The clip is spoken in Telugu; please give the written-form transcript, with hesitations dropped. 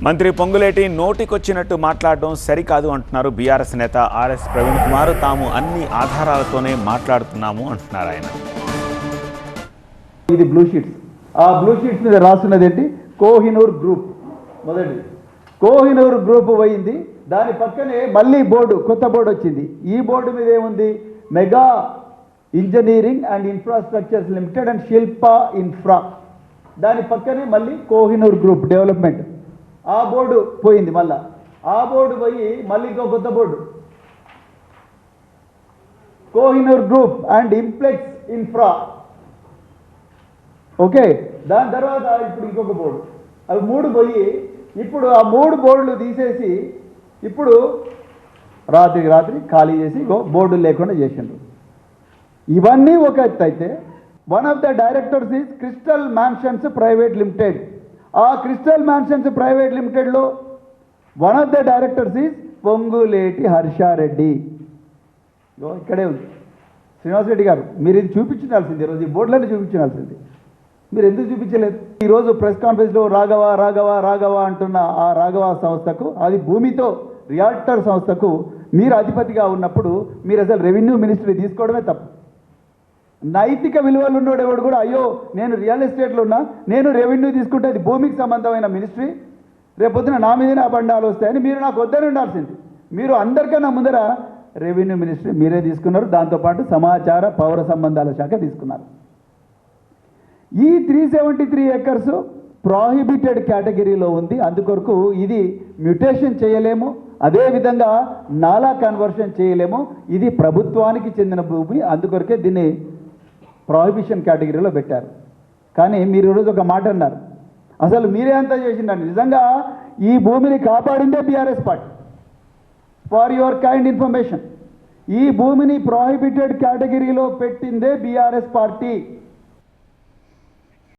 మంత్రి పొంగులేటి నోటికొచ్చినట్టు మాట్లాడడం సరికాదు అంటున్నారు బీఆర్ఎస్ నేత ఆర్ఎస్ ప్రవీణ్ కుమార్. తాము అన్ని ఆధారాలతోనే మాట్లాడుతున్నాము అంటున్నారు ఆయన. ఇది బ్లూ షీట్స్. ఆ బ్లూ షీట్స్ మీద రాస్తున్నది ఏంటి? కోహినూర్ గ్రూప్. మొదటి కోహినూర్ గ్రూప్ పోయింది. దాని పక్కనే మళ్ళీ బోర్డు, కొత్త బోర్డు వచ్చింది. ఈ బోర్డు మీద ఏముంది? Mega engineering and infrastructures limited and Shilpa infra. దాని పక్కనే మళ్ళీ కోహినూర్ గ్రూప్ డెవలప్మెంట్. ఆ బోర్డు పోయింది. మళ్ళా ఆ బోర్డు పోయి మళ్ళీ ఇంకో కొత్త board, Kohinoor group and Implex infra. Okay, దాని తర్వాత ఇప్పుడు ఇంకొక బోర్డు. అవి మూడు పోయి ఇప్పుడు ఆ మూడు బోర్డులు తీసేసి ఇప్పుడు రాత్రికి రాత్రి ఖాళీ చేసి బోర్డులు లేకుండా చేసిండ్రు. ఇవన్నీ ఒక ఎత్తు అయితే, one of the directors is crystal mansions private limited. ఆ crystal mansions private లిమిటెడ్లో one of the directors is Ponguleti Harsha Reddy. ఇక్కడే ఉంది శ్రీనివాసరెడ్డి గారు. మీరు ఇది చూపించాల్సింది, ఈరోజు ఈ బోర్డులను చూపించాల్సింది. మీరు ఎందుకు చూపించలేదు? ఈరోజు ప్రెస్ కాన్ఫరెన్స్లో రాఘవ రాఘవ రాఘవ అంటున్న ఆ రాఘవ సంస్థకు, అది భూమితో రియాల్టర్ సంస్థకు మీరు అధిపతిగా ఉన్నప్పుడు మీరు అసలు రెవెన్యూ మినిస్ట్రీ తీసుకోవడమే తప్పు. నైతిక విలువలు ఉన్నోడు ఎవడు కూడా అయ్యో నేను రియల్ ఎస్టేట్లో ఉన్నా, నేను రెవెన్యూ తీసుకుంటే అది భూమికి సంబంధమైన మినిస్ట్రీ, రేపొద్దున నా మీదనే అబండాలు వస్తాయని మీరు నాకు వద్దని ఉండాల్సింది. మీరు అందరికన్నా ముందర రెవెన్యూ మినిస్ట్రీ మీరే తీసుకున్నారు. దాంతోపాటు సమాచార పౌర సంబంధాల శాఖ తీసుకున్నారు. ఈ 373 acres ప్రాహిబిటెడ్ కేటగిరీలో ఉంది. అందుకొరకు ఇది మ్యూటేషన్ చేయలేము, అదేవిధంగా నాలా కన్వర్షన్ చేయలేము. ఇది ప్రభుత్వానికి చెందిన భూమి, అందుకొరకే దీన్ని ప్రాహిబిషన్ కేటగిరీలో పెట్టారు. కానీ మీరు ఈరోజు ఒక మాట అన్నారు, అసలు మీరే అంతా చేసిండండి. నిజంగా ఈ భూమిని కాపాడిందే BRS party. For your kind information, ఈ భూమిని ప్రాహిబిటెడ్ కేటగిరీలో పెట్టిందే బీఆర్ఎస్ పార్టీ.